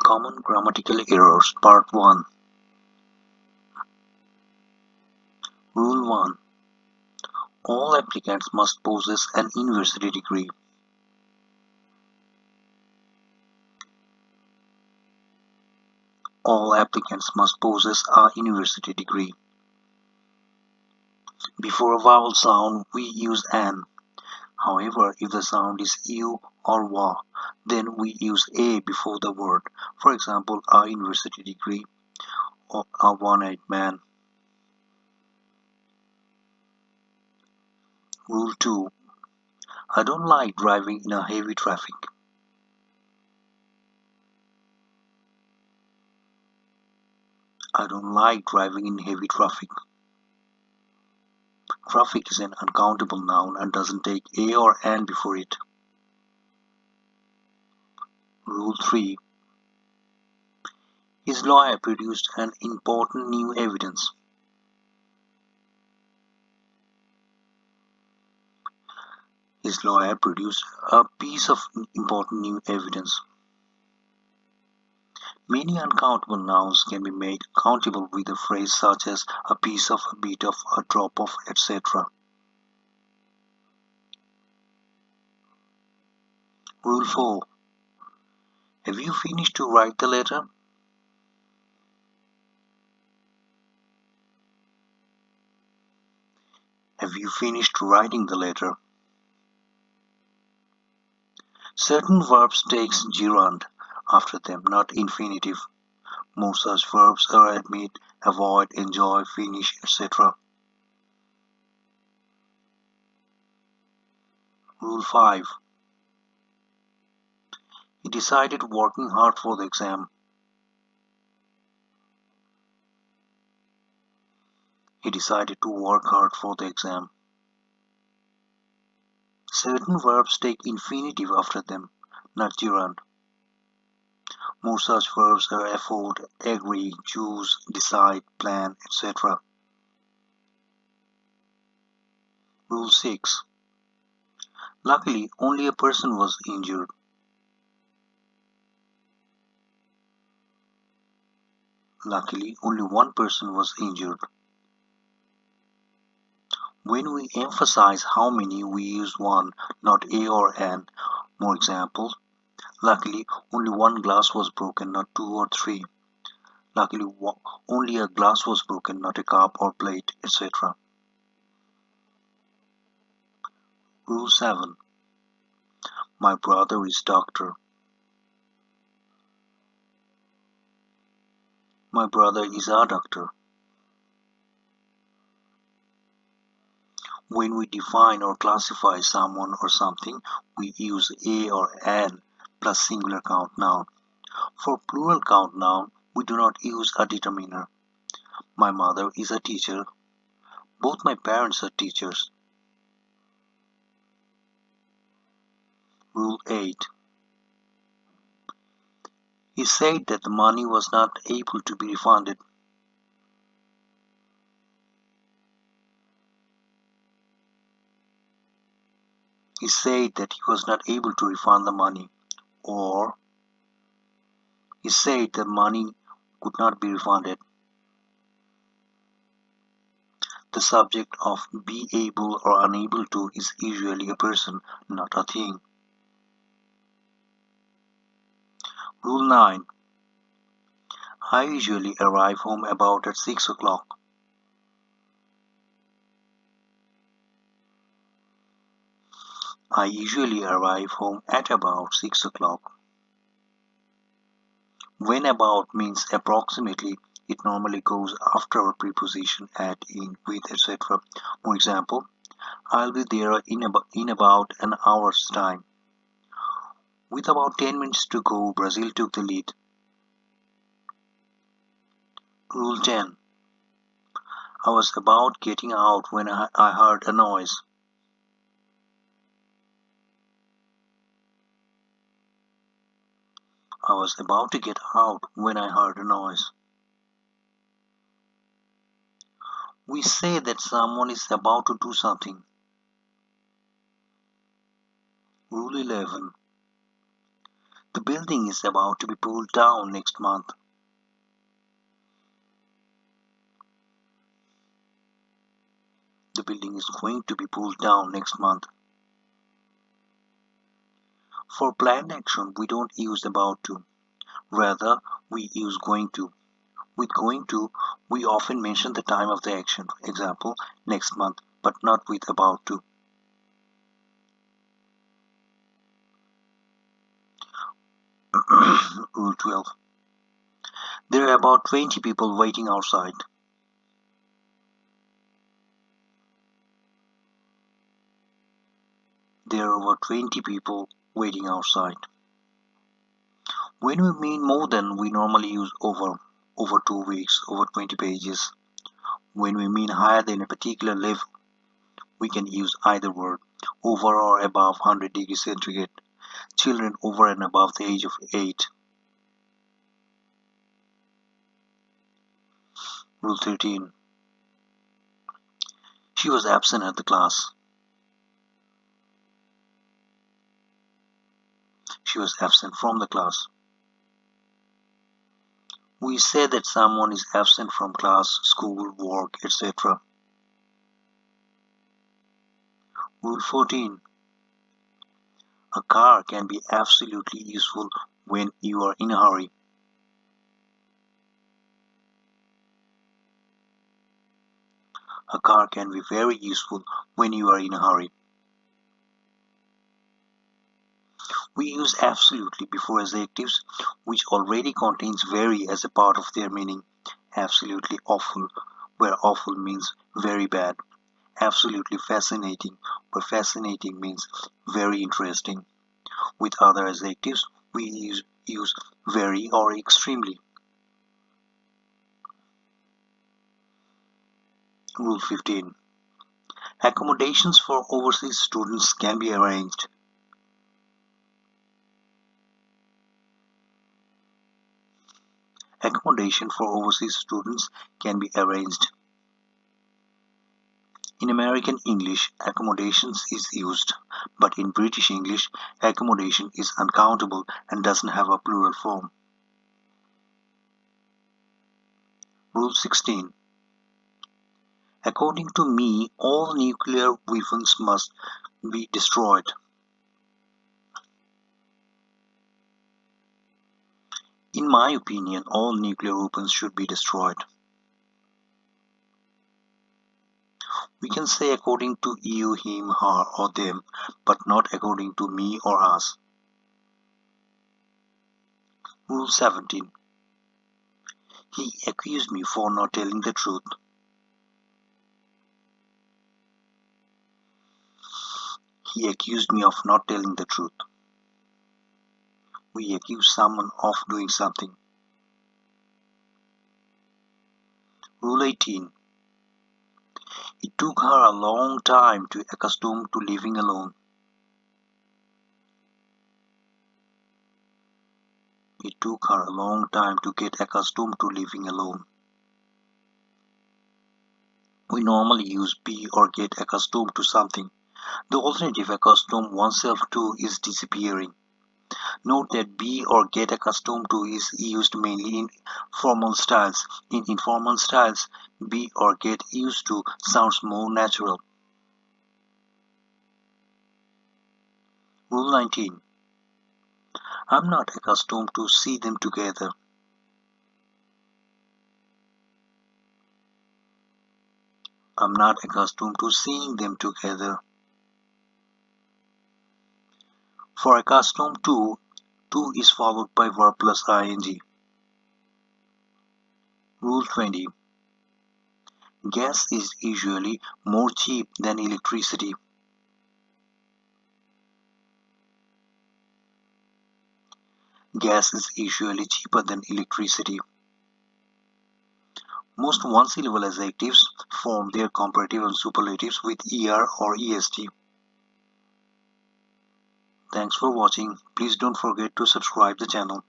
Common grammatical errors, Part 1. Rule 1. All applicants must possess an university degree. All applicants must possess a university degree. Before a vowel sound, we use an. However, if the sound is u or wa, then we use a before the word. For example, a university degree or a one-eyed man. Rule 2. I don't like driving in a heavy traffic. I don't like driving in heavy traffic. Traffic is an uncountable noun and doesn't take a or an before it. Rule 3. His lawyer produced an important new evidence. His lawyer produced a piece of important new evidence. Many uncountable nouns can be made countable with a phrase such as a piece of, a bit of, a drop of, etc. Rule 4. Have you finished to write the letter? Have you finished writing the letter? Certain verbs take gerund after them, not infinitive. Most such verbs are admit, avoid, enjoy, finish, etc. Rule 5. He decided working hard for the exam. He decided to work hard for the exam. Certain verbs take infinitive after them, not gerund. Most such verbs are afford, agree, choose, decide, plan, etc. Rule 6. Luckily, only a person was injured. Luckily, only one person was injured. When we emphasize how many, we use one, not a or an. More examples. Luckily, only one glass was broken, not two or three. Luckily, only a glass was broken, not a cup or plate, etc. Rule 7. My brother is doctor. My brother is a doctor. When we define or classify someone or something, we use a or an plus singular count noun. For plural count noun, we do not use a determiner. My mother is a teacher. Both my parents are teachers. Rule 8. He said that the money was not able to be refunded. He said that he was not able to refund the money. Or, he said the money could not be refunded. The subject of be able or unable to is usually a person, not a thing. Rule 9. I usually arrive home about at 6 o'clock. I usually arrive home at about 6 o'clock. When about means approximately, it normally goes after a preposition at, in, with, etc. For example, I'll be there in about an hour's time. With about 10 minutes to go, Brazil took the lead. Rule 10. I was about getting out when I heard a noise. I was about to get out when I heard a noise. We say that someone is about to do something. Rule 11. The building is about to be pulled down next month. The building is going to be pulled down next month. For planned action, we don't use about to. Rather, we use going to. With going to, we often mention the time of the action, for example, next month, but not with about to. Rule 12. There are about 20 people waiting outside. There are over 20 people waiting outside. When we mean more than, we normally use over 2 weeks, over 20 pages. When we mean higher than a particular level, we can use either word, over or above 100 degrees centigrade. Children over and above the age of 8. Rule 13. She was absent at the class. She was absent from the class. We say that someone is absent from class, school, work, etc. Rule 14. A car can be absolutely useful when you are in a hurry. A car can be very useful when you are in a hurry. We use absolutely before adjectives which already contains very as a part of their meaning. Absolutely awful, where awful means very bad. Absolutely fascinating, where fascinating means very interesting. With other adjectives, we use very or extremely. Rule 15. Accommodations for overseas students can be arranged. Accommodation for overseas students can be arranged. In American English, accommodations is used, but in British English, accommodation is uncountable and doesn't have a plural form. Rule 16. According to me, all nuclear weapons must be destroyed. In my opinion, all nuclear weapons should be destroyed. We can say according to you, him, her, or them, but not according to me or us. Rule 17. He accused me for not telling the truth. He accused me of not telling the truth. We accuse someone of doing something. Rule 18. It took her a long time to accustom to living alone. It took her a long time to get accustomed to living alone. We normally use be or get accustomed to something. The alternative accustom oneself to is disappearing. Note that be or get accustomed to is used mainly in formal styles. In informal styles, be or get used to sounds more natural. Rule 19. I'm not accustomed to see them together. I'm not accustomed to seeing them together. For accustomed to is followed by verb plus ing. Rule 20. Gas is usually more cheap than electricity. Gas is usually cheaper than electricity. Most one-syllable adjectives form their comparative and superlatives with er or est. Thanks for watching. Please don't forget to subscribe the channel.